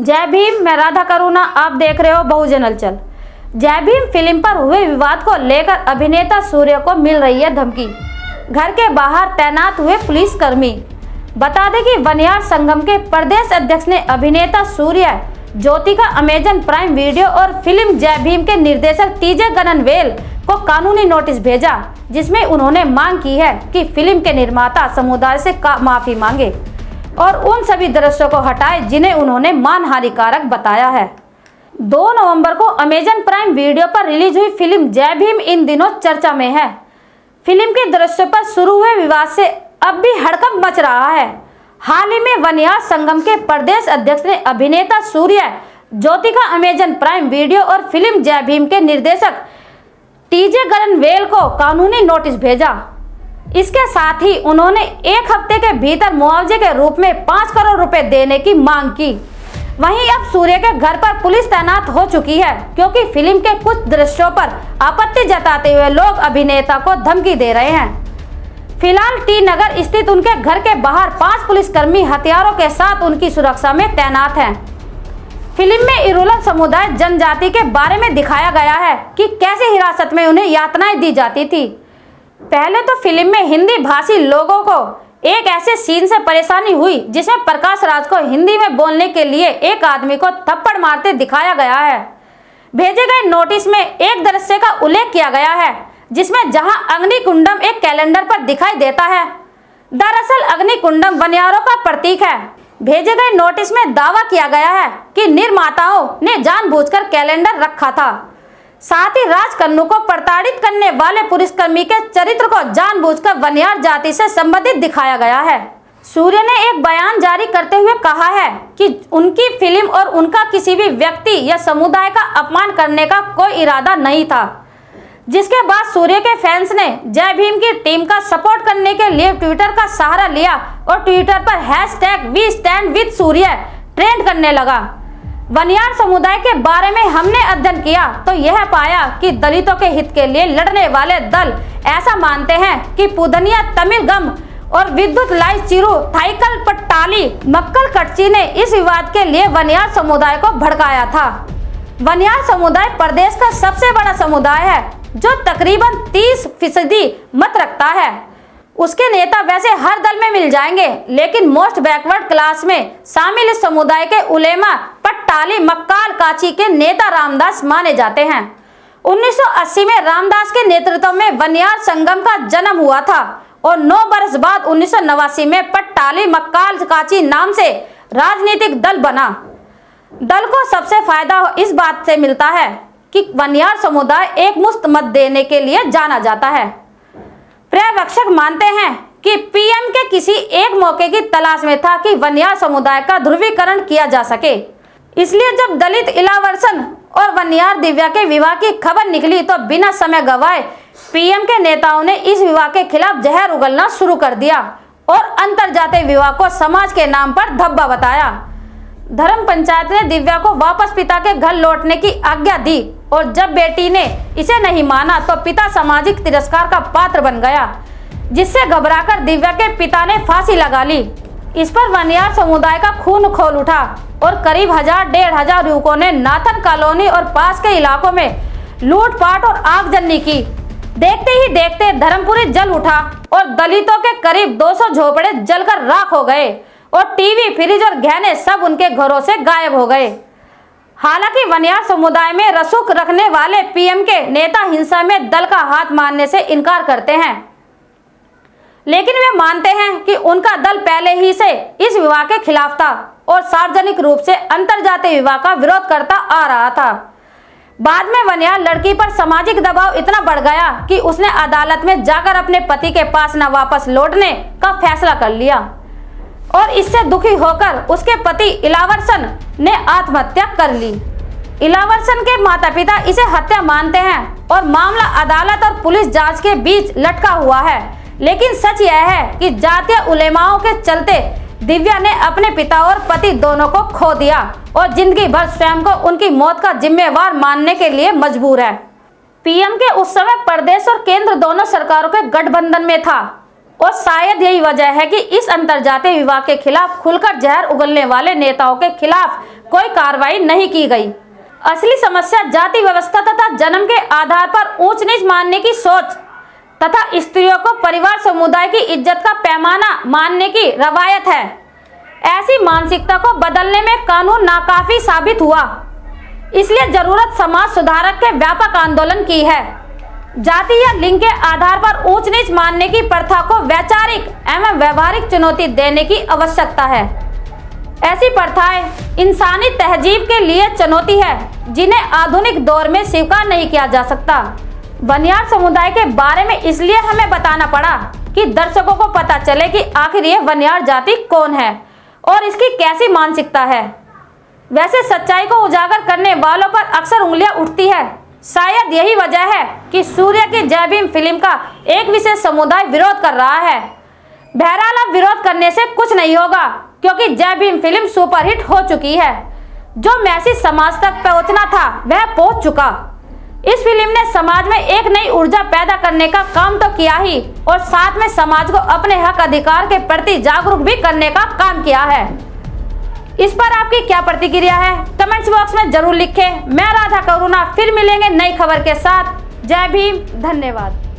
जय भीम, मैं राधा करुणा, आप देख रहे हो बहुजन हलचल। जय भीम फिल्म पर हुए विवाद को लेकर अभिनेता सूर्य को मिल रही है धमकी। घर के बाहर तैनात हुए पुलिसकर्मी। बता दें कि वनियार संगम के प्रदेश अध्यक्ष ने अभिनेता सूर्य ज्योति का अमेजन प्राइम वीडियो और फिल्म जय भीम के निर्देशक टीजे गननवेल को कानूनी नोटिस भेजा, जिसमें उन्होंने मांग की है कि फिल्म के निर्माता समुदाय से माफी मांगे और उन सभी दृश्यों को हटाए जिन्हें उन्होंने मानहानिकारक बताया है। 2 नवंबर को अमेजन प्राइम वीडियो पर रिलीज हुई फिल्म जय भीम इन दिनों चर्चा में है। फिल्म के दृश्यों पर शुरू हुए विवाद से अब भी हड़कंप मच रहा है। हाल ही में वनियार संगम के प्रदेश अध्यक्ष ने अभिनेता सूर्य ज्योति का अमेजन प्राइम वीडियो और फिल्म जय भीम के निर्देशक टीजे गननवेल को कानूनी नोटिस भेजा। इसके साथ ही उन्होंने 1 हफ्ते के भीतर मुआवजे के रूप में 5 करोड़ रुपए देने की मांग की। वहीं अब सूर्य के घर पर पुलिस तैनात हो चुकी है, क्योंकि फिल्म के कुछ दृश्यों पर आपत्ति जताते हुए लोग अभिनेता को धमकी दे रहे हैं। फिलहाल टी नगर स्थित उनके घर के बाहर 5 पुलिसकर्मी हथियारों के साथ उनकी सुरक्षा में तैनात हैं। फिल्म में इरुलन समुदाय जनजाति के बारे में दिखाया गया है कि कैसे हिरासत में उन्हें यातनाएं दी जाती थी। पहले तो फिल्म में हिंदी भाषी लोगों को एक ऐसे सीन से परेशानी हुई जिसमें प्रकाश राज को हिंदी में बोलने के लिए एक आदमी को थप्पड़ मारते दिखाया गया है। भेजे गए नोटिस में एक दृश्य का उल्लेख किया गया है जिसमें जहां अग्निकुंडम एक कैलेंडर पर दिखाई देता है। दरअसल अग्निकुंडम वनियारों का प्रतीक है। भेजे गए नोटिस में दावा किया गया है कि निर्माताओं ने जानबूझकर कैलेंडर रखा था। साथ ही राजकन्नू को प्रताड़ित करने वाले पुलिसकर्मी के चरित्र को जानबूझकर वनियार जाति से संबंधित दिखाया गया है। सूर्य ने एक बयान जारी करते हुए कहा है कि उनकी फिल्म और उनका किसी भी व्यक्ति या समुदाय का अपमान करने का कोई इरादा नहीं था। जिसके बाद सूर्य के फैंस ने जय भीम की टीम का सपोर्ट करने के लिए ट्विटर का सहारा लिया और ट्विटर पर #WeStandWithSurya ट्रेंड करने लगा। वनियार समुदाय के बारे में हमने अध्ययन किया तो यह पाया कि दलितों के हित के लिए लड़ने वाले दल ऐसा मानते हैं कि पुदनिया तमिलगम और विद्युत लाई चिरू थाईकल पट्टाली मक्कल कटची ने इस विवाद के लिए वनियार समुदाय को भड़काया था। वनियार समुदाय प्रदेश का सबसे बड़ा समुदाय है जो तकरीबन 30% मत रखता है। उसके नेता वैसे हर दल में मिल जाएंगे, लेकिन मोस्ट बैकवर्ड क्लास में शामिल इस समुदाय के उलेमा पट्टाली मक्काल काची के नेता रामदास माने जाते हैं। 1980 में रामदास के नेतृत्व में वनियार संगम का जन्म हुआ था और 9 वर्ष बाद 1989 में पट्टाली मक्काल काची नाम से राजनीतिक दल बना। दल को सबसे फायदा इस बात से मिलता है कि वनियार समुदाय एक मुश्त मत देने के लिए जाना जाता है। पर्यवेक्षक मानते हैं कि पीएम के किसी एक मौके की तलाश में था कि वनियार समुदाय का ध्रुवीकरण किया जा सके। इसलिए जब दलित इलावर्सन और वनियार दिव्या के विवाह की खबर निकली तो बिना समय गवाए पीएम के नेताओं ने इस विवाह के खिलाफ जहर उगलना शुरू कर दिया और अंतरजातीय विवाह को समाज के नाम पर धब्बा बताया। धर्म पंचायत ने दिव्या को वापस पिता के घर लौटने की आज्ञा दी और जब बेटी ने इसे नहीं माना तो पिता सामाजिक तिरस्कार का पात्र बन गया, जिससे घबराकर दिव्या के पिता ने फांसी लगा ली। इस पर वनियार समुदाय का खून खोल उठा और करीब 1000-1500 युवकों ने नाथन कॉलोनी और पास के इलाकों में लूटपाट और आगजनी की। देखते ही देखते धर्मपुरी जल उठा और दलितों के करीब 200 झोपड़े जलकर राख हो गए और टीवी, फ्रिज और गहने सब उनके घरों से गायब हो गए। हालांकि वनियार समुदाय में रसूख रखने वाले पीएम के नेता हिंसा में दल का हाथ मानने से इनकार करते हैं, लेकिन वे मानते हैं कि उनका दल पहले ही से इस विवाह के खिलाफ था और सार्वजनिक रूप से अंतरजातीय विवाह का विरोध करता आ रहा था। बाद में वनियार लड़की पर सामाजिक दबाव इतना बढ़ गया कि उसने अदालत में जाकर अपने पति के पास न वापस लौटने का फैसला कर लिया और इससे दुखी होकर उसके पति इलावर्सन ने आत्महत्या कर ली। इलावर्सन के माता पिता इसे हत्या मानते हैं और मामला अदालत और पुलिस जांच के बीच लटका हुआ है। लेकिन सच यह है कि जातीय उलेमाओं के चलते दिव्या ने अपने पिता और पति दोनों को खो दिया और जिंदगी भर स्वयं को उनकी मौत का जिम्मेवार मानने के लिए मजबूर है। पीएम के उस समय प्रदेश और केंद्र दोनों सरकारों के गठबंधन में था और शायद यही वजह है कि इस अंतरजातीय विवाह के खिलाफ खुलकर जहर उगलने वाले नेताओं के खिलाफ कोई कार्रवाई नहीं की गई। असली समस्या जाति व्यवस्था तथा जन्म के आधार पर ऊंच नीच मानने की सोच तथा स्त्रियों को परिवार समुदाय की इज्जत का पैमाना मानने की रवायत है। ऐसी मानसिकता को बदलने में कानून नाकाफी साबित हुआ, इसलिए जरूरत समाज सुधारक के व्यापक आंदोलन की है। जाति या लिंग के आधार पर ऊंच नीच मानने की प्रथा को वैचारिक एवं व्यवहारिक चुनौती देने की आवश्यकता है। ऐसी प्रथाएं इंसानी तहजीब के लिए चुनौती है, जिन्हें आधुनिक दौर में स्वीकार नहीं किया जा सकता। बनियार समुदाय के बारे में इसलिए हमें बताना पड़ा कि दर्शकों को पता चले कि आखिर ये बनियार जाति कौन है और इसकी कैसी मानसिकता है। वैसे सच्चाई को उजागर करने वालों पर अक्सर उंगलियां उठती है। शायद यही वजह है कि सूर्य की जय भीम फिल्म का एक विशेष समुदाय विरोध कर रहा है। बहरहाल अब विरोध करने से कुछ नहीं होगा, क्योंकि जय भीम फिल्म सुपरहिट हो चुकी है। जो मैसेज समाज तक पहुंचना था वह पहुंच चुका। इस फिल्म ने समाज में एक नई ऊर्जा पैदा करने का काम तो किया ही, और साथ में समाज को अपने हक अधिकार के प्रति जागरूक भी करने का काम किया है। इस पर आपकी क्या प्रतिक्रिया है, कमेंट्स बॉक्स में जरूर लिखें। मैं राधा करुणा फिर मिलेंगे नई खबर के साथ। जय भीम, धन्यवाद।